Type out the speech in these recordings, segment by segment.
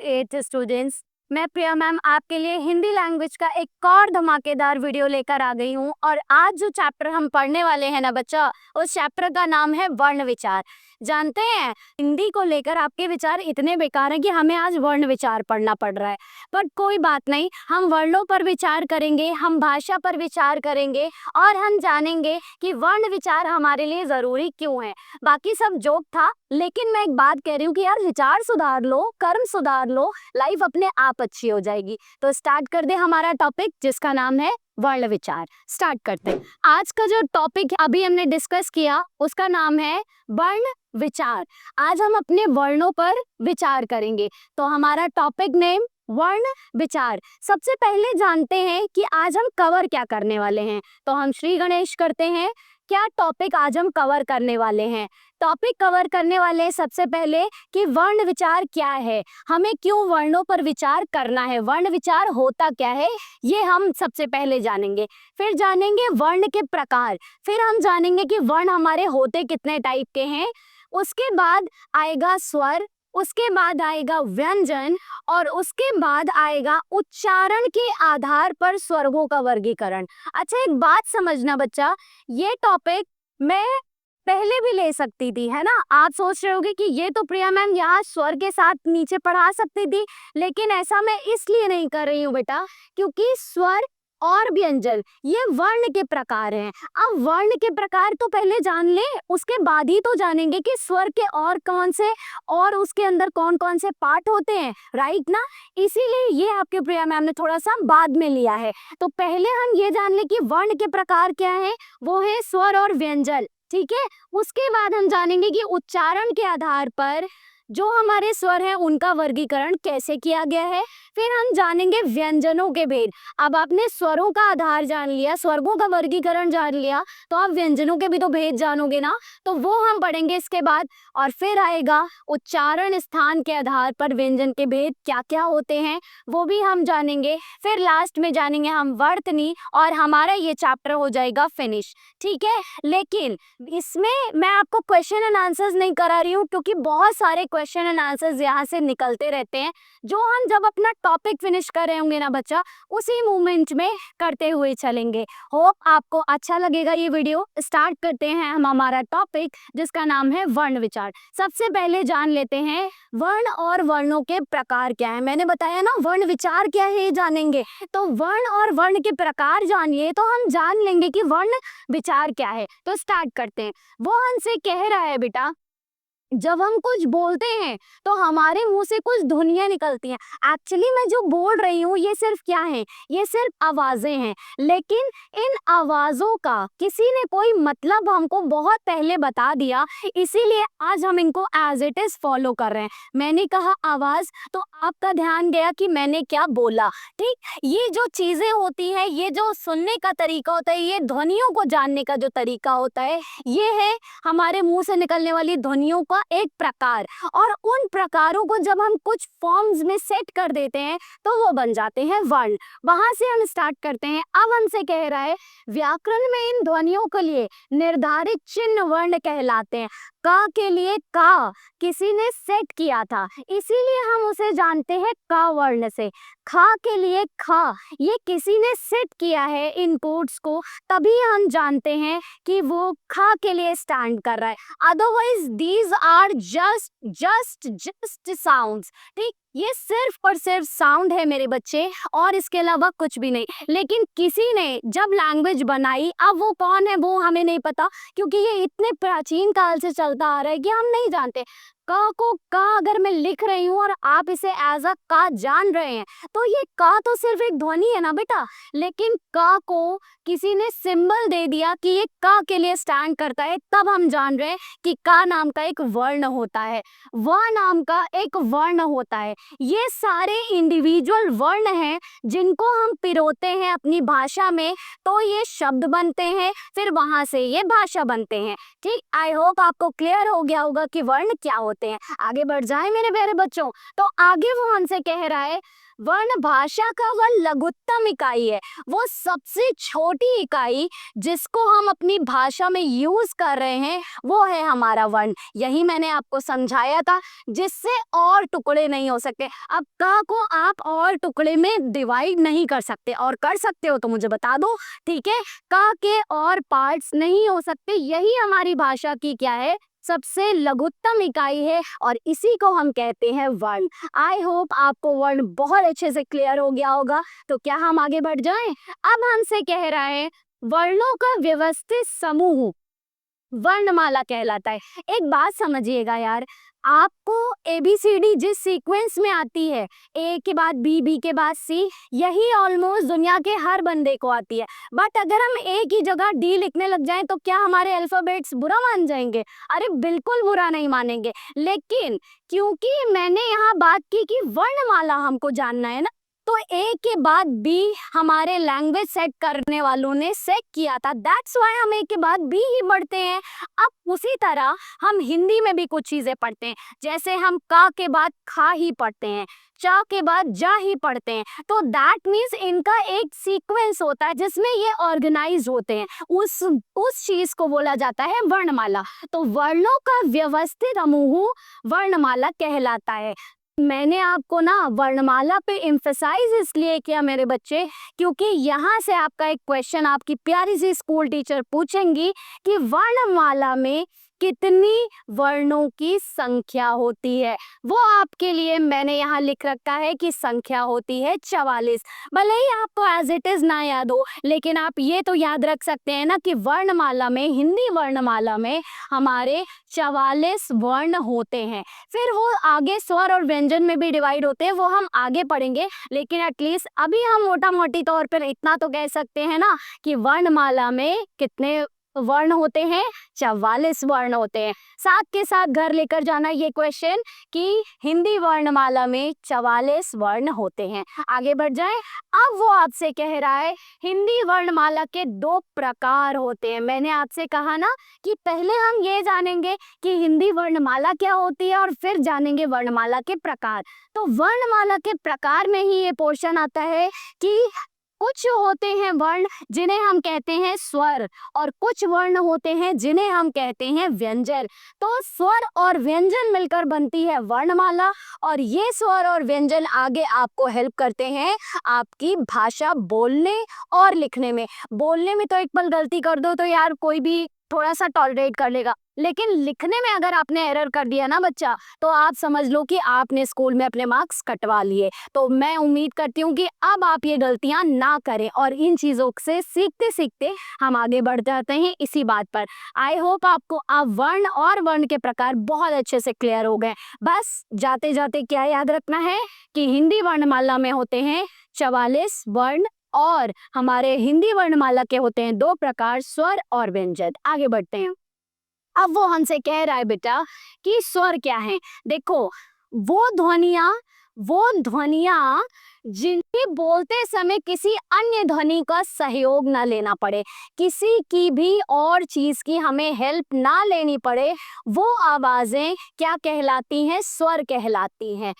Eight students, मैं प्रिया ma'am आपके लिए हिंदी लैंग्वेज का एक और धमाकेदार वीडियो लेकर आ गई हूँ। और आज जो चैप्टर हम पढ़ने वाले हैं ना बच्चा, उस चैप्टर का नाम है वर्ण विचार। जानते हैं हिंदी को लेकर आपके विचार इतने बेकार हैं कि हमें आज वर्ण विचार पढ़ना पड़ रहा है, बट कोई बात नहीं, हम वर्णों पर विचार करेंगे, हम भाषा पर विचार करेंगे और हम जानेंगे कि वर्ण विचार हमारे लिए ज़रूरी क्यों है। बाकी सब जोक था, लेकिन मैं एक बात कह रही हूँ कि यार विचार सुधार लो, कर्म सुधार लो, लाइफ अपने आप अच्छी हो जाएगी। तो स्टार्ट कर दे हमारा टॉपिक जिसका नाम है वर्ण विचार। स्टार्ट करते हैं। आज का जो टॉपिक अभी हमने डिस्कस किया उसका नाम है वर्ण विचार। आज हम अपने वर्णों पर विचार करेंगे। तो हमारा टॉपिक नेम वर्ण विचार। सबसे पहले जानते हैं कि आज हम कवर क्या करने वाले हैं। तो हम श्री गणेश करते हैं। क्या टॉपिक आज हम कवर करने वाले हैं? टॉपिक कवर करने वाले हैं सबसे पहले कि वर्ण विचार क्या है, हमें क्यों वर्णों पर विचार करना है, वर्ण विचार होता क्या है, ये हम सबसे पहले जानेंगे। फिर जानेंगे वर्ण के प्रकार, फिर हम जानेंगे कि वर्ण हमारे होते कितने टाइप के हैं। उसके बाद आएगा स्वर, उसके बाद आएगा व्यंजन और उसके बाद आएगा उच्चारण के आधार पर स्वरों का वर्गीकरण। अच्छा एक बात समझना बच्चा, ये टॉपिक मैं पहले भी ले सकती थी, है ना। आप सोच रहे होगे कि ये तो प्रिया मैम यहाँ स्वर के साथ नीचे पढ़ा सकती थी, लेकिन ऐसा मैं इसलिए नहीं कर रही हूँ बेटा क्योंकि स्वर और व्यंजन ये वर्ण के प्रकार हैं। अब वर्ण के प्रकार तो पहले जान ले, उसके बाद ही तो जानेंगे कि स्वर के और कौन से और उसके अंदर कौन कौन से पार्ट होते हैं, राइट ना। इसीलिए ये आपके प्रिया मैम ने थोड़ा सा बाद में लिया है। तो पहले हम ये जान ले कि वर्ण के प्रकार क्या है, वो है स्वर और व्यंजन, ठीक है। उसके बाद हम जानेंगे कि उच्चारण के आधार पर जो हमारे स्वर हैं उनका वर्गीकरण कैसे किया गया है। फिर हम जानेंगे व्यंजनों के भेद। अब आपने स्वरों का आधार जान लिया, स्वर्गों का वर्गीकरण जान लिया, तो आप व्यंजनों के भी तो भेद जानोगे ना, तो वो हम पढ़ेंगे इसके बाद। और फिर आएगा उच्चारण स्थान के आधार पर व्यंजन के भेद क्या क्या होते हैं, वो भी हम जानेंगे। फिर लास्ट में जानेंगे हम वर्तनी और हमारा ये चैप्टर हो जाएगा फिनिश, ठीक है। लेकिन इसमें मैं आपको क्वेश्चन एंड आंसर्स नहीं करा रही हूँ क्योंकि बहुत सारे क्वेश्चन एंड आंसर्स यहाँ से निकलते रहते हैं, जो हम जब अपना टॉपिक फिनिश कर रहे होंगे ना बच्चा, उसी मोमेंट में करते हुए चलेंगे। होप आपको अच्छा लगेगा ये वीडियो। स्टार्ट करते हैं हम हमारा टॉपिक जिसका नाम है वर्ण विचार। सबसे पहले जान लेते हैं वर्ण और वर्णों के प्रकार क्या है। मैंने बताया ना वर्ण विचार क्या है ये जानेंगे, तो वर्ण और वर्ण के प्रकार जानिए तो हम जान लेंगे कि वर्ण विचार क्या है। तो स्टार्ट करते हैं। वो हमसे कह रहा है बेटा, जब हम कुछ बोलते हैं तो हमारे मुंह से कुछ ध्वनियां निकलती हैं। एक्चुअली मैं जो बोल रही हूँ ये सिर्फ क्या है, ये सिर्फ आवाजें हैं, लेकिन इन आवाजों का किसी ने कोई मतलब हमको बहुत पहले बता दिया, इसीलिए आज हम इनको एज इट इज फॉलो कर रहे हैं। मैंने कहा आवाज तो आपका ध्यान गया कि मैंने क्या बोला, ठीक। ये जो चीजें होती है, ये जो सुनने का तरीका होता है, ये ध्वनियों को जानने का जो तरीका होता है, ये है हमारे मुंह से निकलने वाली ध्वनियों का एक प्रकार। और उन प्रकारों को जब हम कुछ फॉर्म्स में सेट कर देते हैं तो वो बन जाते हैं वर्ण। वहां से हम स्टार्ट करते हैं। अब हमसे कह रहा है व्याकरण में इन ध्वनियों के लिए निर्धारित चिन्ह वर्ण कहलाते हैं। का के लिए का किसी ने सेट किया था, इसीलिए हम उसे जानते हैं का वर्ण से। खा के लिए खा, ये किसी ने सेट किया है इनपुट्स को, तभी हम जानते हैं कि वो खा के लिए स्टैंड कर रहा है। Otherwise these are just sounds, ठीक। ये सिर्फ और सिर्फ साउंड है मेरे बच्चे, और इसके अलावा कुछ भी नहीं। लेकिन किसी ने जब लैंग्वेज बनाई, अब वो कौन है वो हमें नहीं पता, क्योंकि ये इतने प्राचीन काल से चलता आ रहा है कि हम नहीं जानते। का को का अगर मैं लिख रही हूँ और आप इसे एज अ का जान रहे हैं, तो ये का तो सिर्फ एक ध्वनि है ना बेटा, लेकिन का को किसी ने सिंबल दे दिया कि ये का के लिए स्टैंड करता है, तब हम जान रहे हैं कि का नाम का एक वर्ण होता है, वह नाम का एक वर्ण होता है। ये सारे इंडिविजुअल वर्ण हैं जिनको हम पिरोते हैं अपनी भाषा में, तो ये शब्द बनते हैं, फिर वहां से ये भाषा बनते हैं, ठीक। आई होप आपको क्लियर हो गया होगा कि वर्ण क्या होते हैं। आगे बढ़ जाए मेरे प्यारे बच्चों। तो आगे वो हमसे कह रहा है वर्ण भाषा का वह लघुत्तम इकाई है, वो सबसे छोटी इकाई जिसको हम अपनी भाषा में यूज कर रहे हैं, वो है हमारा वर्ण। यही मैंने आपको समझाया था, जिससे और टुकड़े नहीं हो सकते। अब क को आप और टुकड़े में डिवाइड नहीं कर सकते, और कर सकते हो तो मुझे बता दो, ठीक है। क के और पार्ट्स नहीं हो सकते, यही हमारी भाषा की क्या है, सबसे लघुत्तम इकाई है, और इसी को हम कहते हैं वर्ण। आई होप आपको वर्ण बहुत अच्छे से क्लियर हो गया होगा। तो क्या हम आगे बढ़ जाएं? अब हमसे कह रहा है वर्णों का व्यवस्थित समूह वर्णमाला कहलाता है। एक बात समझिएगा यार, आपको एबीसीडी जिस सीक्वेंस में आती है, ए के बाद बी, बी के बाद सी, यही ऑलमोस्ट दुनिया के हर बंदे को आती है। बट अगर हम ए की जगह डी लिखने लग जाएं तो क्या हमारे अल्फाबेट्स बुरा मान जाएंगे? अरे बिल्कुल बुरा नहीं मानेंगे। लेकिन क्योंकि मैंने यहाँ बात की कि वर्णमाला हमको जानना है ना, तो ए के बाद बी हमारे लैंग्वेज सेट करने वालों ने सेट किया था, दैट्स व्हाई हम ए के बाद बी ही पढ़ते हैं। अब उसी तरह हम हिंदी में भी कुछ चीजें पढ़ते हैं, जैसे हम का के बाद खा ही पढ़ते हैं, चा के बाद जा ही पढ़ते हैं। तो दैट मीन्स इनका एक सीक्वेंस होता है जिसमें ये ऑर्गेनाइज होते हैं, उस चीज को बोला जाता है वर्णमाला। तो वर्णों का व्यवस्थित समूह वर्णमाला कहलाता है। मैंने आपको ना वर्णमाला पे एम्फसाइज इसलिए किया मेरे बच्चे, क्योंकि यहाँ से आपका एक क्वेश्चन आपकी प्यारी सी स्कूल टीचर पूछेंगी कि वर्णमाला में कितनी वर्णों की संख्या होती है। वो आपके लिए मैंने यहाँ लिख रखा है कि संख्या होती है 44। भले ही आपको एज इट इज ना याद हो, लेकिन आप ये तो याद रख सकते हैं ना कि वर्णमाला में, हिंदी वर्णमाला में हमारे 44 वर्ण होते हैं। फिर वो आगे स्वर और व्यंजन में भी डिवाइड होते हैं, वो हम आगे पढ़ेंगे। लेकिन एटलीस्ट अभी हम मोटा मोटी तौर पर इतना तो कह सकते हैं ना कि वर्णमाला में कितने वर्ण होते हैं, 44 वर्ण होते हैं। साथ के साथ घर लेकर जाना ये क्वेश्चन कि हिंदी वर्णमाला में 44 वर्ण होते हैं। आगे बढ़ जाएं। अब वो आपसे कह रहा है हिंदी वर्णमाला के 2 प्रकार होते हैं। मैंने आपसे कहा ना कि पहले हम ये जानेंगे कि हिंदी वर्णमाला क्या होती है और फिर जानेंगे वर्णमाला के प्रकार। तो वर्णमाला के प्रकार में ही ये पोर्शन आता है कि कुछ होते हैं वर्ण जिन्हें हम कहते हैं स्वर, और कुछ वर्ण होते हैं जिन्हें हम कहते हैं व्यंजन। तो स्वर और व्यंजन मिलकर बनती है वर्णमाला, और ये स्वर और व्यंजन आगे आपको हेल्प करते हैं आपकी भाषा बोलने और लिखने में। बोलने में तो एक पल गलती कर दो तो यार कोई भी थोड़ा सा टॉलरेट कर लेगा, लेकिन लिखने में अगर आपने एरर कर दिया ना बच्चा, तो आप समझ लो कि आपने स्कूल में अपने मार्क्स कटवा लिए। तो मैं उम्मीद करती हूँ कि अब आप ये गलतियां ना करें, और इन चीज़ों से सीखते सीखते हम आगे बढ़ जाते हैं इसी बात पर। आई होप आपको अब वर्ण और वर्ण के प्रकार बहुत अच्छे से क्लियर हो गए। बस जाते जाते क्या याद रखना है कि हिंदी वर्णमाला में होते हैं 44 वर्ण, और हमारे हिंदी वर्णमाला के होते हैं 2 प्रकार, स्वर और व्यंजन। आगे बढ़ते हैं। अब वो हमसे कह रहा है बेटा कि स्वर क्या है। देखो, वो ध्वनियां जिन्हें बोलते समय किसी अन्य ध्वनि का सहयोग ना लेना पड़े, किसी की भी और चीज की हमें हेल्प ना लेनी पड़े, वो आवाजें क्या कहलाती हैं? स्वर कहलाती हैं।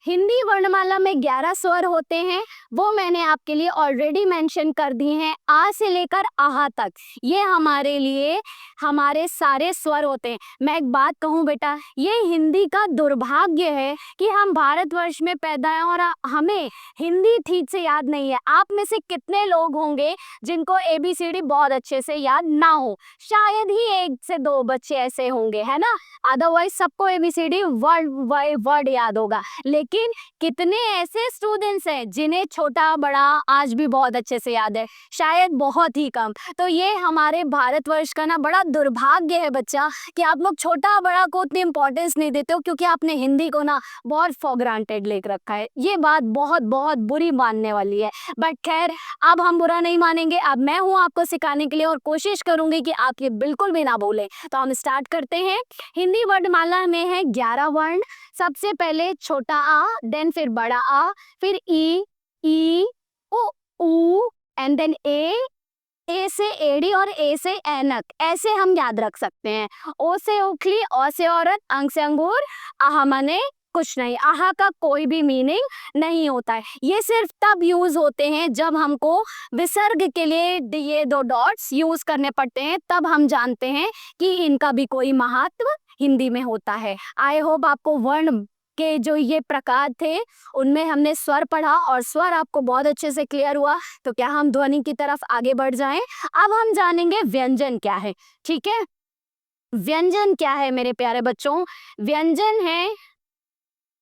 हिंदी वर्णमाला में 11 स्वर होते हैं, वो मैंने आपके लिए ऑलरेडी मेंशन कर दी हैं। आ से लेकर आहा तक ये हमारे लिए हमारे सारे स्वर होते हैं। मैं एक बात कहूँ बेटा, ये हिंदी का दुर्भाग्य है कि हम भारतवर्ष में पैदा हैं और हमें हिंदी ठीक से याद नहीं है। आप में से कितने लोग होंगे जिनको ABCD बहुत अच्छे से याद ना हो? शायद ही 1 से 2 बच्चे ऐसे होंगे, है ना। अदरवाइज सबको ABCD वर्ड बाय वर्ड याद होगा। लेकिन कितने ऐसे स्टूडेंट्स हैं जिन्हें छोटा बड़ा आज भी बहुत अच्छे से याद है? शायद बहुत ही कम। तो ये हमारे भारतवर्ष का ना बड़ा दुर्भाग्य है बच्चा, कि आप लोग छोटा बड़ा को उतनी इंपॉर्टेंस नहीं देते हो, क्योंकि आपने हिंदी को ना बहुत फॉर ग्रांटेड लेकर रखा है। ये बात बहुत बहुत बुरी मानने वाली है। बट खैर, अब हम बुरा नहीं मानेंगे। अब मैं हूँ आपको सिखाने के लिए, और कोशिश करूंगी कि आप ये बिल्कुल भी ना भूलें। तो हम स्टार्ट करते हैं। हिंदी वर्णमाला में है 11 वर्ण। सबसे पहले छोटा आ, देन फिर बड़ा आ, फिर ई उ एंड देन ए से एड़ी और ए से ऐनक, ऐसे हम याद रख सकते हैं। ओ से ओखली, औ से औरत, अंग से अंगूर, आहा माने कुछ नहीं, आहा का कोई भी मीनिंग नहीं होता है। ये सिर्फ तब यूज होते हैं जब हमको विसर्ग के लिए ये दो डॉट्स यूज करने पड़ते हैं, तब हम जानते हैं कि इनका भी कोई महत्व हिंदी में होता है। आई होप आपको वर्ण के जो ये प्रकार थे उनमें हमने स्वर पढ़ा और स्वर आपको बहुत अच्छे से क्लियर हुआ। तो क्या हम ध्वनि की तरफ आगे बढ़ जाएं? अब हम जानेंगे व्यंजन क्या है। ठीक है, व्यंजन क्या है मेरे प्यारे बच्चों? व्यंजन है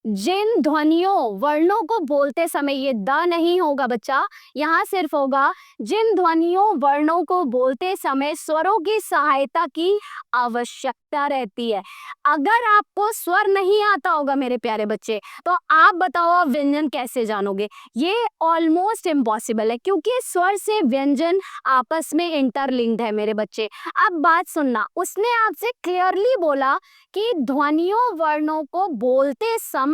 जिन ध्वनियों वर्णों को बोलते समय, ये द नहीं होगा बच्चा, यहाँ सिर्फ होगा जिन ध्वनियों वर्णों को बोलते समय स्वरों की सहायता की आवश्यकता रहती है। अगर आपको स्वर नहीं आता होगा मेरे प्यारे बच्चे, तो आप बताओ आप व्यंजन कैसे जानोगे? ये ऑलमोस्ट इम्पॉसिबल है, क्योंकि स्वर से व्यंजन आपस में इंटरलिंक्ड है मेरे बच्चे। अब बात सुनना, उसने आपसे क्लियरली बोला कि ध्वनियों वर्णों को बोलते समय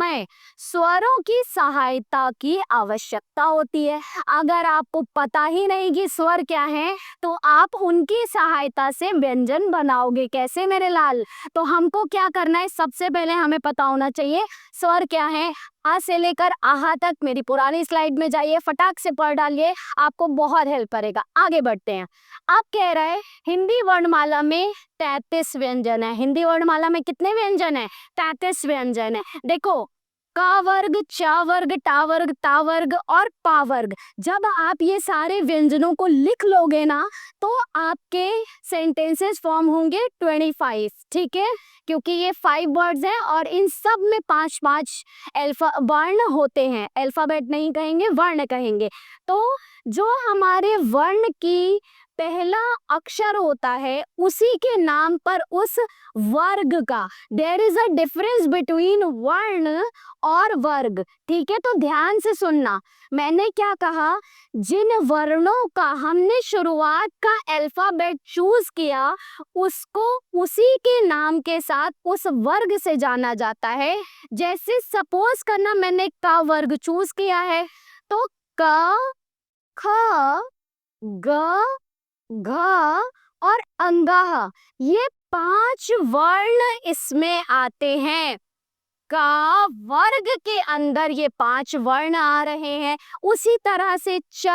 स्वरों की सहायता की आवश्यकता होती है। अगर आपको पता ही नहीं कि स्वर क्या है, तो आप उनकी सहायता से व्यंजन बनाओगे कैसे मेरे लाल? तो हमको क्या करना है? सबसे पहले हमें पता होना चाहिए स्वर क्या है। आ से लेकर आहा तक मेरी पुरानी स्लाइड में जाइए, फटाक से पढ़ डालिए, आपको बहुत हेल्प करेगा। आगे बढ़ते हैं। आप कह रहे हैं हिंदी वर्णमाला में 33 व्यंजन है। हिंदी वर्णमाला में कितने व्यंजन है? 33 व्यंजन है। देखो, का वर्ग, चा वर्ग, टा वर्ग, ता वर्ग और पा वर्ग, जब आप ये सारे व्यंजनों को लिख लोगे ना, तो आपके सेंटेंसेस फॉर्म होंगे 25। ठीक है, क्योंकि ये 5 वर्ड्स हैं और इन सब में 5-5 अल्फा वर्ण होते हैं। अल्फाबेट नहीं कहेंगे, वर्ण कहेंगे। तो जो हमारे वर्ण की पहला अक्षर होता है, उसी के नाम पर उस वर्ग का, there is a difference between वर्ण और वर्ग। ठीक है, तो ध्यान से सुनना, मैंने क्या कहा? जिन वर्णों का हमने शुरुआत का अल्फाबेट चूज किया, उसको उसी के नाम के साथ उस वर्ग से जाना जाता है। जैसे सपोज करना, मैंने का वर्ग चूज किया है, तो क, ख, ग, घ और अंगाह, ये 5 वर्ण इसमें आते हैं। का वर्ग के अंदर ये 5 वर्ण आ रहे हैं। उसी तरह से च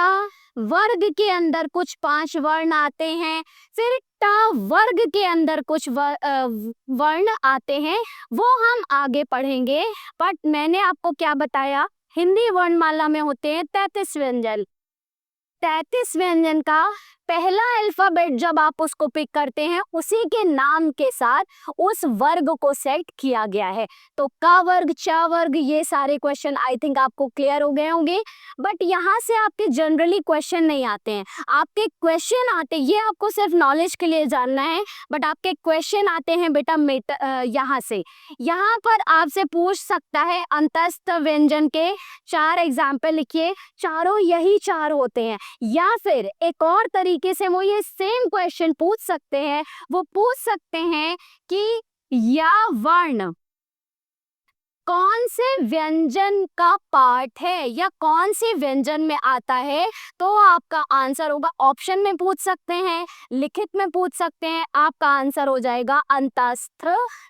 वर्ग के अंदर कुछ 5 वर्ण आते हैं। फिर ट वर्ग के अंदर कुछ वर्ण आते हैं, वो हम आगे पढ़ेंगे। बट मैंने आपको क्या बताया? हिंदी वर्णमाला में होते हैं 33 व्यंजन। 33 व्यंजन का पहला अल्फाबेट जब आप उसको पिक करते हैं, उसी के नाम के साथ उस वर्ग को सेट किया गया है। तो का वर्ग, चा वर्ग, ये सारे क्वेश्चन आई थिंक आपको क्लियर हो गए होंगे। बट यहाँ से आपके जनरली क्वेश्चन नहीं आते हैं, आपके क्वेश्चन आते, ये आपको सिर्फ नॉलेज के लिए जानना है, बट आपके क्वेश्चन आते हैं बेटा यहाँ से। यहाँ पर आपसे पूछ सकता है अंतस्थ व्यंजन के 4 एग्जाम्पल लिखिए, चारों यही 4 होते हैं। या फिर एक और तरीके से वो ये सेम क्वेश्चन पूछ सकते हैं, वो पूछ सकते हैं कि या वर्ण कौन से व्यंजन का पार्ट है या कौन से व्यंजन में आता है, तो आपका आंसर होगा, ऑप्शन में पूछ सकते हैं, लिखित में पूछ सकते हैं, आपका आंसर हो जाएगा अंतस्थ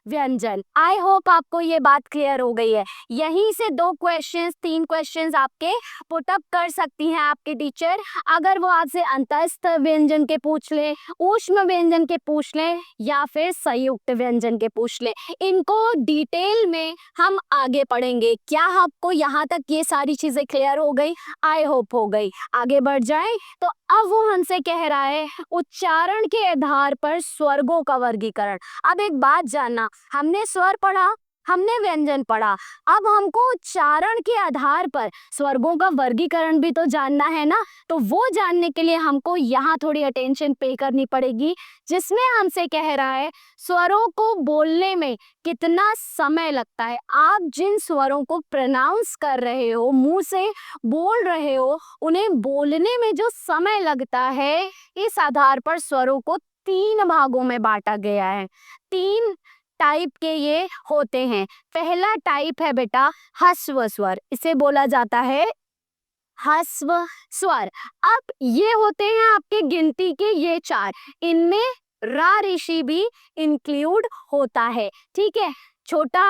व्यंजन। आई होप आपको ये बात क्लियर हो गई है। यहीं से 2 क्वेश्चंस 3 क्वेश्चंस आपके पुटअप कर सकती हैं आपके टीचर, अगर वो आपसे अंतस्थ व्यंजन के पूछ ले, ऊष्म व्यंजन के पूछ ले, या फिर संयुक्त व्यंजन के पूछ ले। इनको डिटेल में हम आगे पढ़ेंगे। क्या आपको यहाँ तक ये सारी चीजें क्लियर हो गई? आई होप हो गई। आगे बढ़ जाए तो अब वो हमसे कह रहा है उच्चारण के आधार पर स्वर्गों का वर्गीकरण। अब एक बात जानना, हमने स्वर पढ़ा, हमने व्यंजन पढ़ा, अब हमको उच्चारण के आधार पर स्वर्गों का वर्गीकरण भी तो जानना है ना। तो वो जानने के लिए हमको यहाँ थोड़ी अटेंशन पे करनी पड़ेगी, जिसमें हमसे कह रहा है स्वरों को बोलने में कितना समय लगता है। आप जिन स्वरों को प्रोनाउंस कर रहे हो, मुंह से बोल रहे हो, उन्हें बोलने में जो समय लगता है, इस आधार पर स्वरों को 3 भागों में बांटा गया है। 3 टाइप के ये होते हैं। पहला टाइप है बेटा ह्रस्व स्वर, इसे बोला जाता है ह्रस्व स्वर। अब ये होते हैं आपके गिनती के ये 4, इनमें रा ऋषि भी इंक्लूड होता है। ठीक है, छोटा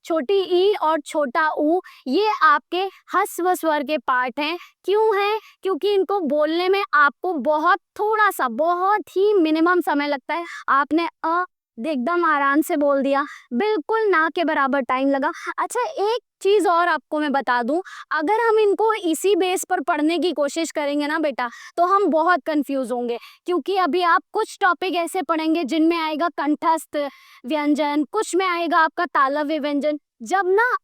छोटी ई और छोटा ऊ ये आपके ह्रस्व स्वर के पार्ट हैं। क्यों हैं? क्योंकि इनको बोलने में आपको थोड़ा सा बहुत ही मिनिमम समय लगता है। आपने एकदम आराम से बोल दिया, बिल्कुल ना के बराबर टाइम लगा। अच्छा, एक चीज और आपको मैं बता दूं, अगर हम इनको इसी बेस पर पढ़ने की कोशिश करेंगे ना बेटा, तो हम बहुत कंफ्यूज होंगे। क्योंकि अभी आप कुछ टॉपिक ऐसे पढ़ेंगे जिनमें आएगा कंठस्थ व्यंजन, कुछ में आएगा आपका तालव्य व्यंजन। जब ना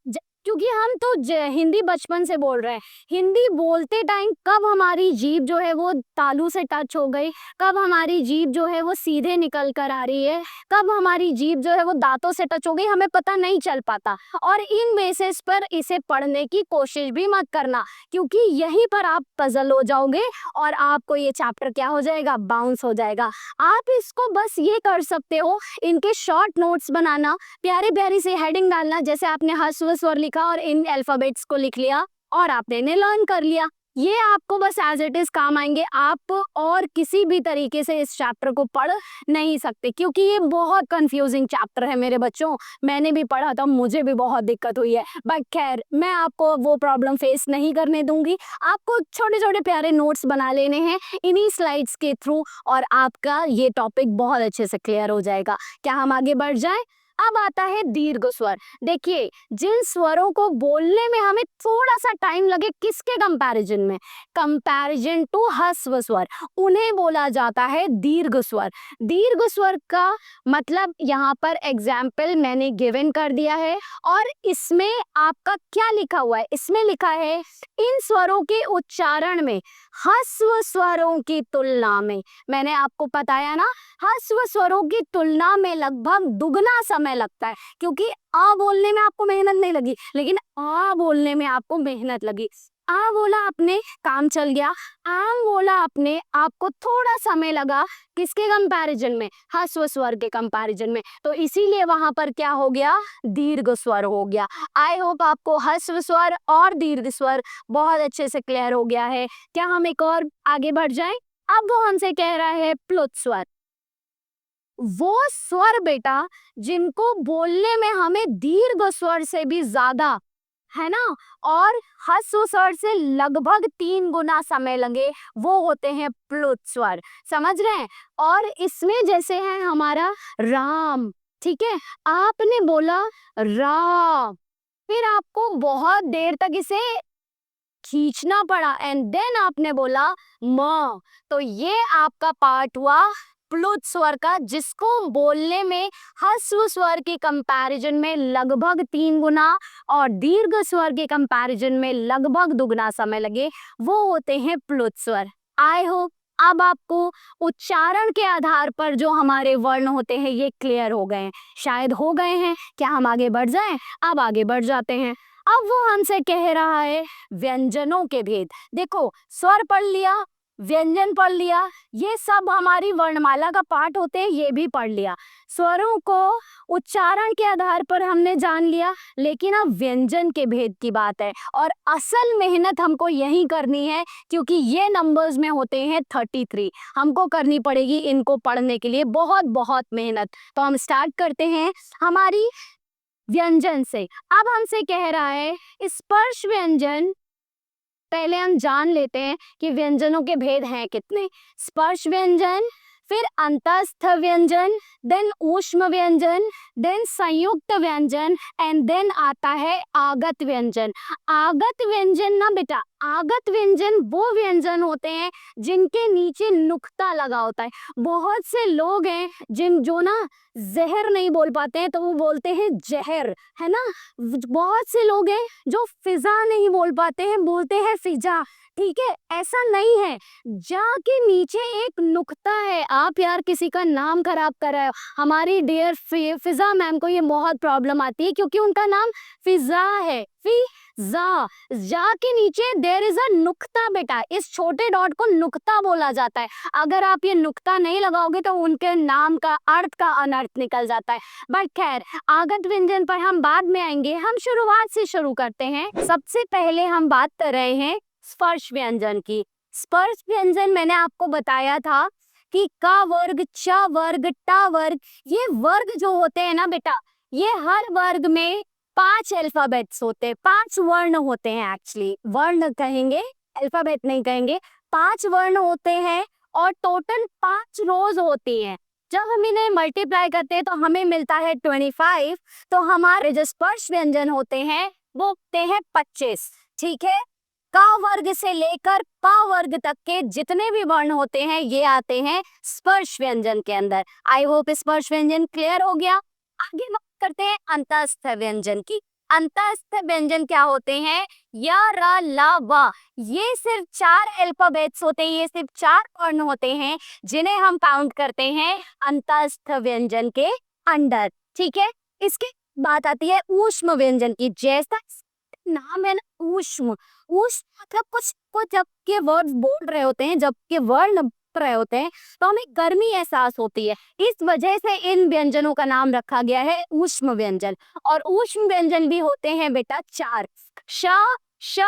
क्योंकि हम तो हिंदी बचपन से बोल रहे हैं, हिंदी बोलते टाइम कब हमारी जीभ जो है वो तालू से टच हो गई, कब हमारी जीभ जो है वो सीधे निकल कर आ रही है, कब हमारी जीभ जो है वो दांतों से टच हो गई, हमें पता नहीं चल पाता। और इन बेसिस पर इसे पढ़ने की कोशिश भी मत करना, क्योंकि यहीं पर आप पजल हो जाओगे और आपको ये चैप्टर क्या हो जाएगा, बाउंस हो जाएगा। आप इसको बस ये कर सकते हो, इनके शॉर्ट नोट्स बनाना, प्यारी प्यारी सी हेडिंग डालना, जैसे आपने ह्रस्व स्वर लिखा और इन अल्फाबेट्स को लिख लिया और आपने इन्हें लर्न कर लिया। ये आपको बस एज इट इज काम आएंगे। आप और किसी भी तरीके से इस चैप्टर को पढ़ नहीं सकते, क्योंकि ये बहुत कंफ्यूजिंग चैप्टर है मेरे बच्चों। मैंने भी पढ़ा था, मुझे भी बहुत दिक्कत हुई है, बट खैर मैं आपको वो प्रॉब्लम फेस नहीं करने दूंगी। आपको छोटे छोटे प्यारे नोट्स बना लेने हैं इन्हीं स्लाइड्स के थ्रू और आपका ये टॉपिक बहुत अच्छे से क्लियर हो जाएगा। क्या हम आगे बढ़ जाएं? अब आता है दीर्घ स्वर। देखिए, जिन स्वरों को बोलने में हमें थोड़ा सा टाइम लगे, किसके कंपैरिजन में, कंपैरिजन टू ह्रस्व स्वर, उन्हें बोला जाता है दीर्घ स्वर। दीर्घ स्वर का मतलब यहाँ पर एग्जाम्पल मैंने गिवन कर दिया है और इसमें आपका क्या लिखा हुआ है, इसमें लिखा है इन स्वरों के उच्चारण में ह्रस्व स्वरों की तुलना में, मैंने आपको बताया ना, ह्रस्व स्वरों की तुलना में लगभग दुगना समय लगता है। क्योंकि आ बोलने में आपको मेहनत नहीं लगी, लेकिन आ बोलने में आपको मेहनत लगी। आ बोला आपने, काम चल गया। आम बोला आपने, आपको थोड़ा समय लगा, किसके कंपैरिजन में, ह्रस्व स्वर के कंपैरिजन में, तो इसीलिए वहां पर क्या हो गया, दीर्घ स्वर हो गया। आई होप आपको ह्रस्व स्वर और दीर्घ स्वर बहुत अच्छे से क्लियर हो गया है। क्या हम एक और आगे बढ़ जाएं? अब वो हमसे कह रहा है प्लुत स्वर। वो स्वर बेटा जिनको बोलने में हमें दीर्घ स्वर से भी ज्यादा, है ना, और ह्रस्व स्वर से लगभग 3 गुना समय लगे, वो होते हैं प्लुत स्वर। समझ रहे हैं? और इसमें जैसे है हमारा राम, ठीक है, आपने बोला रा, फिर आपको बहुत देर तक इसे खींचना पड़ा एंड देन आपने बोला म, तो ये आपका पार्ट हुआ प्लुत स्वर का, जिसको बोलने में ह्रस्व स्वर के कंपैरिजन में लगभग 3 गुना और दीर्घ स्वर के कंपैरिजन में लगभग दुगना समय लगे, वो होते हैं प्लुत स्वर। आई होप अब आपको उच्चारण के आधार पर जो हमारे वर्ण होते हैं ये क्लियर हो गए हैं, शायद हो गए हैं। क्या हम आगे बढ़ जाएं? अब आगे बढ़ जाते हैं। अब वो हमसे कह रहा है व्यंजनों के भेद। देखो, स्वर पढ़ लिया, व्यंजन पढ़ लिया, ये सब हमारी वर्णमाला का पार्ट होते हैं, ये भी पढ़ लिया। स्वरों को उच्चारण के आधार पर हमने जान लिया, लेकिन अब व्यंजन के भेद की बात है और असल मेहनत हमको यही करनी है, क्योंकि ये नंबर्स में होते हैं 33। हमको करनी पड़ेगी इनको पढ़ने के लिए बहुत बहुत मेहनत। तो हम स्टार्ट करते हैं हमारी व्यंजन से। अब हमसे कह रहा है स्पर्श व्यंजन। पहले हम जान लेते हैं कि व्यंजनों के भेद हैं कितने। स्पर्श व्यंजन, फिर अंतस्थ व्यंजन, देन ऊष्म व्यंजन, देन संयुक्त व्यंजन एंड देन आता है आगत व्यंजन। आगत व्यंजन ना बेटा, आगत व्यंजन वो व्यंजन होते हैं जिनके नीचे नुक्ता लगा होता है। बहुत से लोग हैं जो ना जहर नहीं बोल पाते हैं तो वो बोलते हैं जहर, है ना। बहुत से लोग हैं जो फिजा नहीं बोल पाते हैं, बोलते हैं फिजा। ठीक है, ऐसा नहीं है, जा के नीचे एक नुक्ता है। आप यार किसी का नाम खराब कर रहे हो। हमारी डियर फिजा मैम को ये बहुत प्रॉब्लम आती है क्योंकि उनका नाम फिजा है, फिजा, जा के नीचे देयर इज अ नुक्ता बेटा। इस छोटे डॉट को नुक्ता बोला जाता है। अगर आप ये नुक्ता नहीं लगाओगे तो उनके नाम का अर्थ का अनर्थ निकल जाता है। बट खैर, आगत व्यंजन पर हम बाद में आएंगे, हम शुरुआत से शुरू करते हैं। सबसे पहले हम बात कर रहे हैं स्पर्श व्यंजन की। स्पर्श व्यंजन मैंने आपको बताया था कि का वर्ग, च वर्ग, टा वर्ग, ये वर्ग जो होते हैं ना बेटा, ये हर वर्ग में 5 अल्फाबेट्स होते हैं, 5 वर्ण होते हैं। एक्चुअली वर्ण कहेंगे, अल्फाबेट नहीं कहेंगे। 5 वर्ण होते हैं और टोटल 5 रोज होती हैं। जब हम इन्हें मल्टीप्लाई करते हैं तो हमें मिलता है 25। तो हमारे जो स्पर्श व्यंजन होते हैं वो होते हैं 25। ठीक है, क वर्ग से लेकर प वर्ग तक के जितने भी वर्ण होते हैं ये आते हैं स्पर्श व्यंजन के अंदर। आई होप स्पर्श व्यंजन क्लियर हो गया। आगे बात करते हैं अंतःस्थ व्यंजन की। अंतःस्थ व्यंजन क्या होते हैं? य, र, ल, व। ये सिर्फ 4 अल्फाबेट्स होते हैं, ये सिर्फ 4 वर्ण होते हैं जिन्हें हम काउंट करते हैं अंतःस्थ व्यंजन के अंडर। ठीक है, इसके बात आती है ऊष्म व्यंजन की। जैसा नाम है ना ऊष्म, ऊष्म मतलब कुछ जब के वर्ड बोल रहे होते हैं, जब के वर्ण बोल रहे होते हैं तो हमें गर्मी एहसास होती है। इस वजह से इन व्यंजनों का नाम रखा गया है ऊष्म व्यंजन। और ऊष्म व्यंजन भी होते हैं बेटा 4। श, श,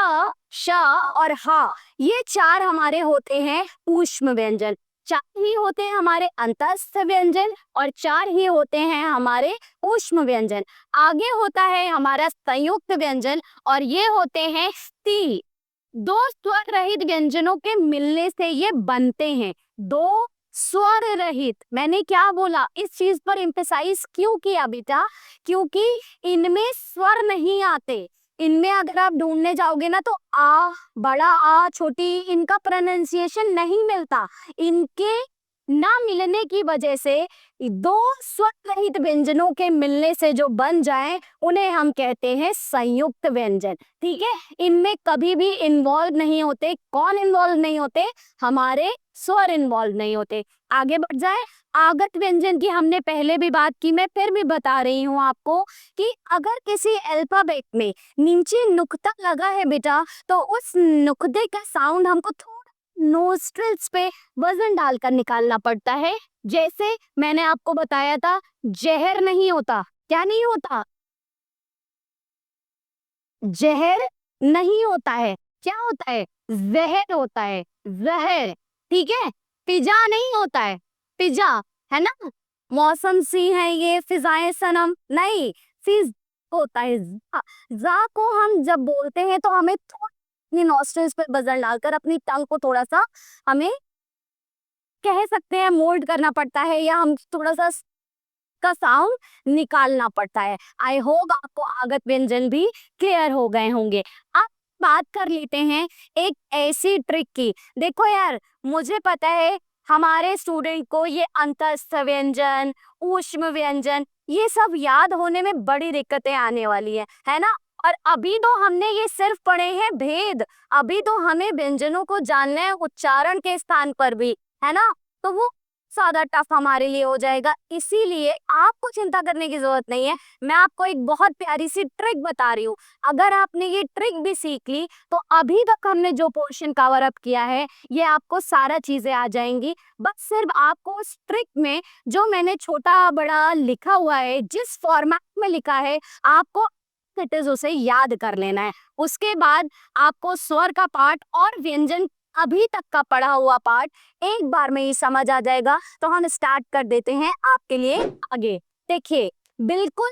श और ह, ये 4 हमारे होते हैं ऊष्म व्यंजन। 4 ही होते हैं हमारे अंतःस्थ व्यंजन और 4 ही होते हैं हमारे ऊष्म व्यंजन। आगे होता है हमारा संयुक्त व्यंजन और ये होते हैं स्ति। 2 स्वर रहित व्यंजनों के मिलने से ये बनते हैं। 2 स्वर रहित, मैंने क्या बोला, इस चीज पर एम्फेसाइज क्यों किया बेटा? क्योंकि इनमें स्वर नहीं आते। इनमें अगर आप ढूंढने जाओगे ना तो आ, बड़ा आ, छोटी, इनका प्रोनाउंसिएशन नहीं मिलता। इनके ना मिलने की वजह से 2 स्वर रहित व्यंजनों के मिलने से जो बन जाए उन्हें हम कहते हैं संयुक्त व्यंजन। ठीक है, इनमें कभी भी इन्वॉल्व नहीं होते। कौन इन्वॉल्व नहीं होते? हमारे स्वर इन्वॉल्व नहीं होते। आगे बढ़ जाए, आगत व्यंजन की हमने पहले भी बात की, मैं फिर भी बता रही हूँ आपको कि अगर किसी अल्फाबेट में नीचे नुक्ता लगा है बेटा तो उस नुक्ते का साउंड हमको थोड़ा नोस्ट्रिल्स पे वजन डालकर निकालना पड़ता है। जैसे मैंने आपको बताया था जहर नहीं होता। क्या नहीं होता? जहर नहीं होता है। क्या होता है? जहर होता है, जहर। ठीक है, पिज्जा नहीं होता है, पिज्जा, है ना? मौसम सी है ये फिजाएं सनम, नहीं, फिज होता है जा। जा को हम जब बोलते हैं तो हमें थोड़ी नॉस्ट्रिल्स पे बजर डालकर अपनी टंग को थोड़ा सा हमें कह सकते हैं मोल्ड करना पड़ता है, या हम थोड़ा सा का साउंड निकालना पड़ता है। आई होप आपको आगत व्यंजन भी क्लियर हो गए होंगे। अब बात कर लेते हैं एक ऐसी ट्रिक की। देखो यार, मुझे पता है हमारे स्टूडेंट को ये अंतःस्थ व्यंजन, ऊष्म व्यंजन, ये सब याद होने में बड़ी दिक्कतें आने वाली है ना? और अभी तो हमने ये सिर्फ पढ़े हैं भेद, अभी तो हमें व्यंजनों को जानना है उच्चारण के स्थान पर भी, है ना? तो वो ज्यादा टफ हमारे लिए हो जाएगा। इसीलिए आपको चिंता करने की जरूरत नहीं है, मैं आपको एक बहुत प्यारी सी ट्रिक बता रही हूँ। अगर आपने ये ट्रिक भी सीख ली तो अभी तक हमने जो पोर्शन कवर अप किया है ये आपको सारा चीजें आ जाएंगी। बस सिर्फ आपको उस ट्रिक में जो मैंने छोटा बड़ा लिखा हुआ है, जिस फॉर्मेट में लिखा है, आपको इट इज उसे याद कर लेना है। उसके बाद आपको स्वर का पार्ट और व्यंजन अभी तक का पढ़ा हुआ पार्ट एक बार में ही समझ आ जाएगा। तो हम स्टार्ट कर देते हैं आपके लिए आगे। देखिए, बिल्कुल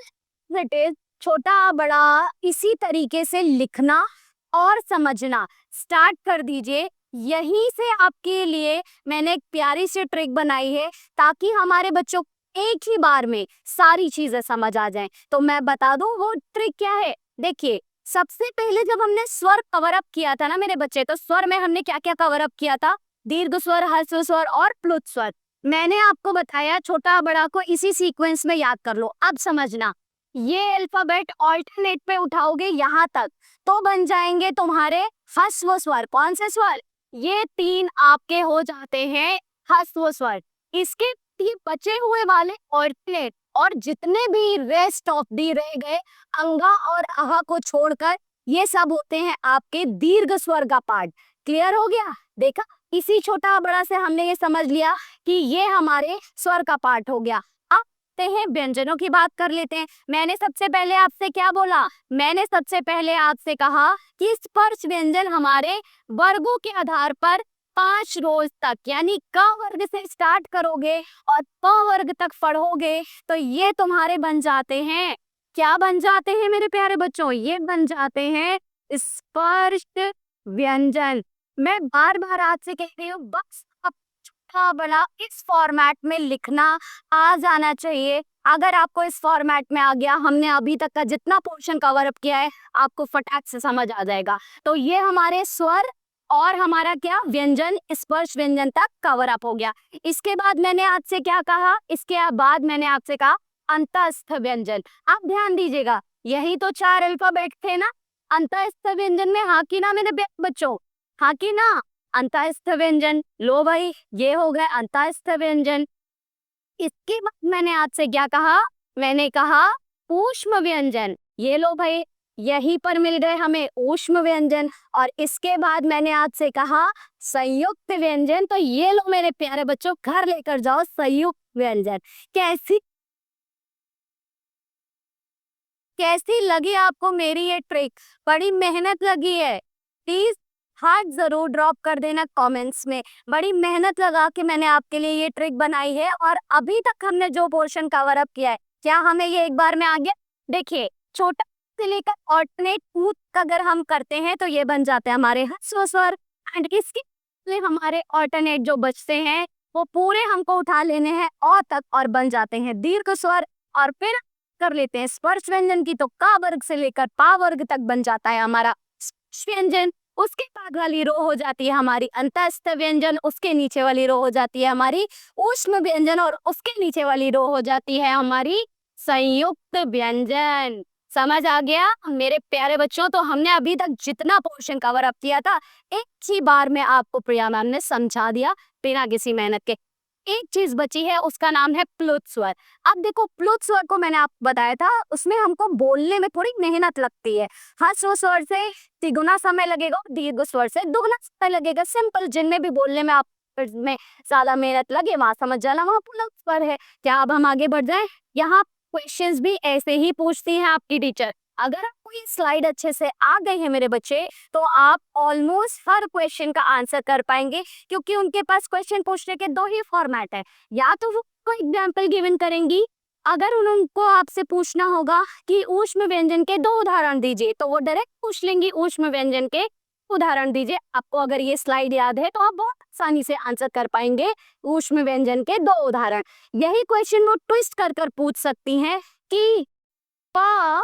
इट इज छोटा बड़ा इसी तरीके से लिखना और समझना स्टार्ट कर दीजिए। यहीं से आपके लिए मैंने एक प्यारी सी ट्रिक बनाई है ताकि हमारे बच्चों को एक ही बार में सारी चीजें समझ आ जाएं। तो मैं बता दूं वो ट्रिक क्या है। देखिए, सबसे पहले जब हमने स्वर कवर अप किया था ना मेरे बच्चे, तो स्वर में हमने क्या क्या कवर अप किया था? दीर्घ स्वर, ह्रस्व स्वर और प्लुत स्वर। मैंने आपको बताया छोटा बड़ा को इसी सीक्वेंस में याद कर लो। अब समझना, ये अल्फाबेट ऑल्टरनेट पे उठाओगे यहाँ तक तो बन जाएंगे तुम्हारे ह्रस्व स्वर। कौन से स्वर? ये 3 आपके हो जाते हैं ह्रस्व स्वर। इसके ये बचे हुए वाले ऑल्टरनेट और जितने भी रेस्ट ऑफ दी रह गए अंगा और आहा को छोड़कर, ये सब होते हैं आपके दीर्घ स्वर का पार्ट। क्लियर हो गया? देखा, इसी छोटा बड़ा से हमने ये समझ लिया कि ये हमारे स्वर का पार्ट हो गया। अब आते हैं व्यंजनों की बात कर लेते हैं। मैंने सबसे पहले आपसे क्या बोला? मैंने सबसे पहले आपसे कहा कि स्पर्श व्यंजन हमारे वर्गों के आधार पर 5 रोज तक, यानी क वर्ग से स्टार्ट करोगे और प वर्ग तक पढ़ोगे तो ये तुम्हारे बन जाते हैं क्या बन जाते हैं मेरे प्यारे बच्चों? ये बन जाते हैं स्पर्श व्यंजन। मैं बार बार आपसे कह रही हूँ, बस अब छोटा बड़ा इस फॉर्मेट में लिखना आ जाना चाहिए। अगर आपको इस फॉर्मेट में आ गया, हमने अभी तक का जितना पोर्शन कवर अप किया है आपको फटाक से समझ आ जाएगा। तो ये हमारे स्वर और हमारा क्या व्यंजन, स्पर्श व्यंजन तक कवर अप हो गया। इसके बाद मैंने आपसे क्या कहा? इसके बाद मैंने आपसे कहा अंतस्थ व्यंजन। आप ध्यान दीजिएगा, यही तो 4 अल्फाबेट थे ना अंतस्थ व्यंजन में। हाँ की ना मेरे बच्चों? हाँ की ना? अंतस्थ व्यंजन, लो भाई ये हो गए अंतस्थ व्यंजन। इसके बाद मैंने आपसे क्या कहा? मैंने कहा ऊष्म व्यंजन। ये लो भाई, यहीं पर मिल गए हमें ऊष्म व्यंजन। और इसके बाद मैंने आपसे कहा संयुक्त व्यंजन। तो ये लो मेरे प्यारे बच्चों, घर लेकर जाओ संयुक्त व्यंजन। कैसी कैसी लगी आपको मेरी ये ट्रिक? बड़ी मेहनत लगी है। प्लीज हार्ट जरूर ड्रॉप कर देना कमेंट्स में। बड़ी मेहनत लगा के मैंने आपके लिए ये ट्रिक बनाई है। और अभी तक हमने जो पोर्शन कवर अप किया है, क्या हमें ये एक बार में आ गया? देखिए, छोटा से लेकर ऑल्टरनेट टूथ अगर हम करते हैं तो ये बन जाते हैं हमारे ह्रस्व स्वर। एंड इसके लिए हमारे ऑल्टरनेट जो बचते हैं वो पूरे हमको उठा लेने हैं अ तक, और बन जाते हैं दीर्घ स्वर। और फिर कर लेते हैं स्पर्श व्यंजन की, तो का वर्ग से लेकर पा वर्ग तक बन जाता है हमारा स्पर्श व्यंजन। उसके बाद वाली रो हो जाती है हमारी अंतस्थ व्यंजन, उसके नीचे वाली रो हो जाती है हमारी ऊष्म व्यंजन, और उसके नीचे वाली रो हो जाती है हमारी संयुक्त व्यंजन। समझ आ गया मेरे प्यारे बच्चों? तो हमने अभी तक जितना पोर्शन कवर अप किया था, एक ही बार में आपको प्रिया मैम ने समझा दिया बिना किसी मेहनत के। एक चीज बची है, उसका नाम है प्लुत स्वर। अब देखो, प्लुत स्वर को मैंने आपको बताया था, उसमें हमको बोलने में थोड़ी मेहनत लगती है। ह्रस्व स्वर से तिगुना समय लगेगा, दीर्घ स्वर से दुगना समय लगेगा। सिंपल, जिनमें भी बोलने में आप में ज्यादा मेहनत लगे वहां समझ जाना वहां प्लुत स्वर है। क्या अब हम आगे बढ़ जाएं? यहाँ क्वेश्चंस भी ऐसे ही पूछती है आपकी टीचर। अगर आपको ये स्लाइड अच्छे से आ गई है मेरे बच्चे, तो आप ऑलमोस्ट हर क्वेश्चन का आंसर कर पाएंगे, क्योंकि उनके पास क्वेश्चन पूछने के 2 ही फॉर्मेट है। या तो वो कोई एग्जाम्पल गिवन करेंगी, अगर उनको आपसे पूछना होगा कि ऊष्म व्यंजन के 2 उदाहरण दीजिए, तो वो डायरेक्ट पूछ लेंगी ऊष्म व्यंजन के उदाहरण दीजिए। आपको अगर ये स्लाइड याद है तो आप बहुत आसानी से आंसर कर पाएंगे ऊष्म व्यंजन के 2 उदाहरण। यही क्वेश्चन वो ट्विस्ट कर कर पूछ सकती हैं कि पा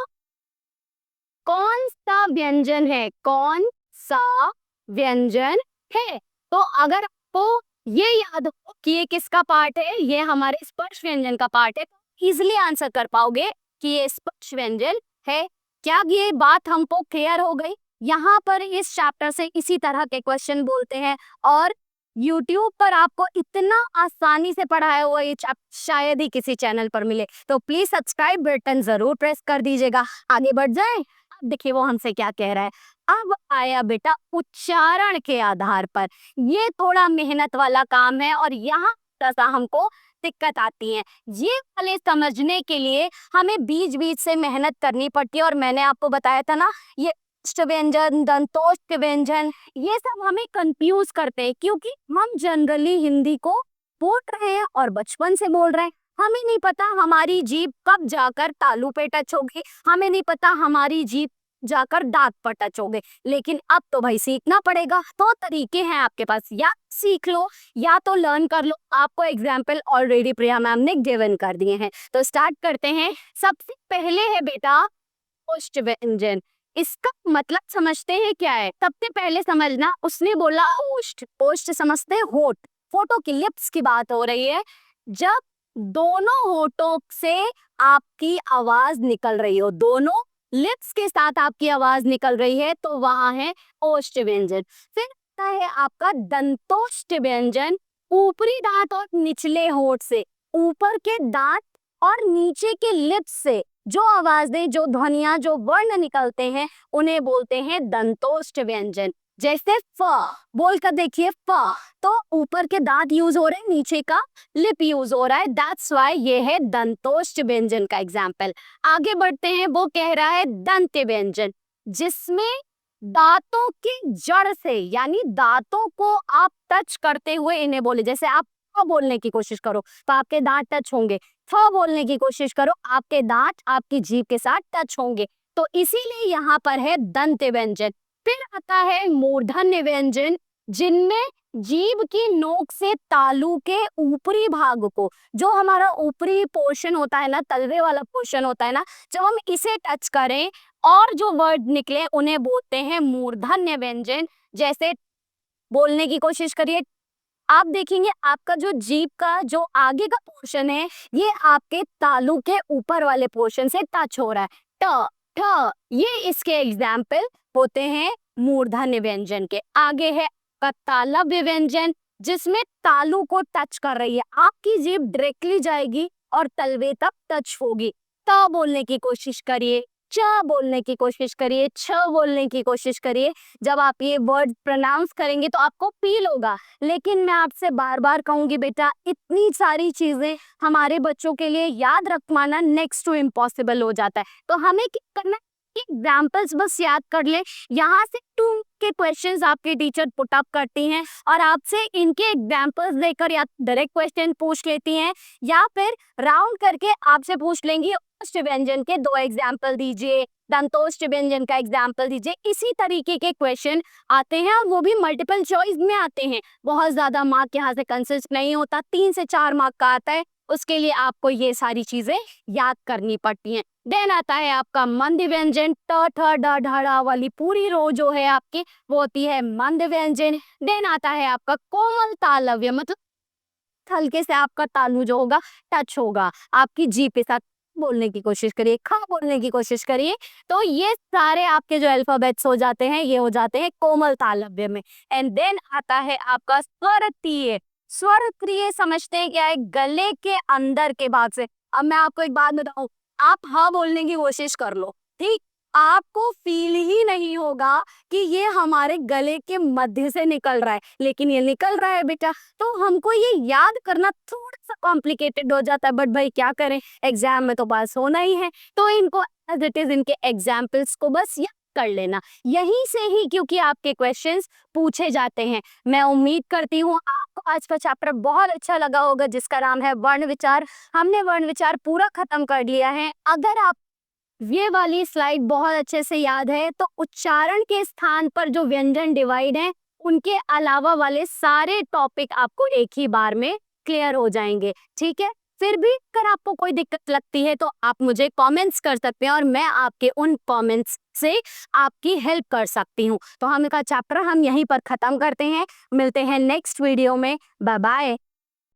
कौन सा व्यंजन है, कौन सा व्यंजन है। तो अगर आपको ये याद हो कि ये किसका पार्ट है, ये हमारे स्पर्श व्यंजन का पार्ट है, तो इजिली आंसर कर पाओगे कि ये स्पर्श व्यंजन है। क्या ये बात हमको क्लियर हो गई? यहाँ पर इस चैप्टर से इसी तरह के क्वेश्चन बोलते हैं, और YouTube पर आपको इतना आसानी से पढ़ाया हुआ ये चैप्टर शायद ही किसी चैनल पर मिले। तो प्लीज सब्सक्राइब बटन जरूर प्रेस कर दीजिएगा। आगे बढ़ जाए। अब देखिए वो हमसे क्या कह रहा है। अब आया बेटा उच्चारण के आधार पर। ये थोड़ा मेहनत वाला काम है, और यहाँ सा हमको दिक्कत आती है। ये वाले समझने के लिए हमें बीच बीच से मेहनत करनी पड़ती है। और मैंने आपको बताया था ना, ये व्यंजन, दंतोष्ठ व्यंजन, ये सब हमें कंफ्यूज करते हैं, क्योंकि हम जनरली हिंदी को बोल रहे हैं और बचपन से बोल रहे हैं। हमें नहीं पता हमारी जीभ कब जाकर तालू पे टच होगी, हमें नहीं पता हमारी जीभ जाकर दांत पर टच होगे। लेकिन अब तो भाई सीखना पड़ेगा। तो तरीके हैं आपके पास, या सीख लो या तो लर्न कर लो। आपको एग्जाम्पल ऑलरेडी प्रिया मैम ने गिवन कर दिए हैं। तो स्टार्ट करते हैं। सबसे पहले है बेटा ओष्ठ व्यंजन। इसका मतलब समझते हैं क्या है? सबसे पहले समझना, उसने बोला ओष्ठ। ओष्ठ समझते हैं होठ, फोटो की लिप्स की बात हो रही है। जब दोनों होठों से आपकी आवाज निकल रही हो, दोनों लिप्स के साथ आपकी आवाज निकल रही है, तो वहां है ओष्ठ व्यंजन। फिर आता है आपका दंतोष्ठ व्यंजन। ऊपरी दांत और निचले होठ से, ऊपर के दांत और नीचे के लिप्स से जो आवाजें, जो ध्वनियां, जो वर्ण निकलते हैं, उन्हें बोलते हैं दंतोष्ठ व्यंजन। जैसे फ बोल कर देखिए, फ तो ऊपर के दांत यूज हो रहे हैं, नीचे का लिप यूज हो रहा है, दैट्स व्हाई ये है दंतोष्ठ व्यंजन का एग्जाम्पल। आगे बढ़ते हैं। वो कह रहा है दंत व्यंजन, जिसमें दांतों की जड़ से, यानी दांतों को आप टच करते हुए इन्हें बोले। जैसे आप बोलने की कोशिश करो तो आपके दांत टच होंगे। फ बोलने की कोशिश करो, आपके दांत आपकी जीभ के साथ टच होंगे। तो इसीलिए यहाँ पर है दंत व्यंजन। फिर आता है मूर्धन्य व्यंजन, जिनमें जीभ की नोक से तालु के ऊपरी भाग को, जो हमारा ऊपरी पोर्शन होता है ना, तलवे वाला पोर्शन होता है ना, जब हम इसे टच करें और जो वर्ड निकले उन्हें बोलते हैं मूर्धन्य व्यंजन। जैसे बोलने की कोशिश करिए, आप देखेंगे आपका जो जीभ का जो आगे का पोर्शन है ये आपके तालू के ऊपर वाले पोर्शन से टच हो रहा है। ट ठ, ये इसके एग्जाम्पल होते हैं मूर्धन्य व्यंजन के। आगे है आपका तालव्य व्यंजन, जिसमें तालू को टच कर रही है, आपकी जीभ डायरेक्टली जाएगी और तलवे तक टच होगी। त बोलने की कोशिश करिए, च बोलने की कोशिश करिए, छ बोलने की कोशिश करिए। जब आप ये वर्ड प्रोनाउंस करेंगे तो आपको फील होगा। लेकिन मैं आपसे बार बार कहूंगी बेटा, इतनी सारी चीजें हमारे बच्चों के लिए याद रख पाना नेक्स्ट टू इम्पॉसिबल हो जाता है। तो हमें क्या करना है, एग्जाम्पल्स बस याद कर ले। यहाँ से टू के क्वेश्चंस आपके टीचर पुट अप करती हैं और आपसे इनके एग्जाम्पल्स देकर या डायरेक्ट क्वेश्चन पूछ लेती हैं या फिर राउंड करके आपसे पूछ लेंगी ओष्ठ व्यंजन के 2 एग्जाम्पल दीजिए, दंतोष्ठ व्यंजन का एग्जाम्पल दीजिए। इसी तरीके के क्वेश्चन आते हैं और वो भी मल्टीपल चॉइस में आते हैं। बहुत ज्यादा मार्क यहाँ से कंसिस्ट नहीं होता, 3 से 4 मार्क का आता है। उसके लिए आपको ये सारी चीजें याद करनी पड़ती हैं। देन आता है आपका मंद व्यंजन, ट ठ ड ढ ढ़ वाली पूरी रो जो है आपकी वो होती है मंद व्यंजन। देन आता है आपका कोमल तालव्य, मतलब हल्के से आपका तालु जो होगा टच होगा आपकी जीभ के साथ। बोलने की कोशिश करिए, ख बोलने की कोशिश करिए। तो ये सारे आपके जो अल्फाबेट्स हो जाते हैं ये हो जाते हैं कोमल तालव्य में। एंड देन आता है आपका स्वरतीय। स्वरक्रिय समझते हैं क्या है, गले के अंदर के भाग से। अब मैं आपको एक बात बताऊं, आप हाँ बोलने की कोशिश कर लो, ठीक, आपको फील ही नहीं होगा कि ये हमारे गले के मध्य से निकल रहा है, लेकिन ये निकल रहा है बेटा। तो हमको ये याद करना थोड़ा सा कॉम्प्लिकेटेड हो जाता है, बट भाई क्या करें, एग्जाम में तो पास होना ही है। तो इनको एज इट इज इनके एग्जाम्पल्स को बस याद कर लेना यहीं से ही, क्योंकि आपके क्वेश्चंस पूछे जाते हैं। मैं उम्मीद करती हूँ आपको आज का चैप्टर बहुत अच्छा लगा होगा, जिसका नाम है वर्ण विचार। हमने वर्ण विचार पूरा खत्म कर लिया है। अगर आप ये वाली स्लाइड बहुत अच्छे से याद है तो उच्चारण के स्थान पर जो व्यंजन डिवाइड है उनके अलावा वाले सारे टॉपिक आपको एक ही बार में क्लियर हो जाएंगे, ठीक है। फिर भी अगर आपको कोई दिक्कत लगती है तो आप मुझे कमेंट्स कर सकते हैं और मैं आपके उन कमेंट्स से आपकी हेल्प कर सकती हूँ। तो हम का चैप्टर हम यहीं पर खत्म करते हैं, मिलते हैं नेक्स्ट वीडियो में। Bye bye.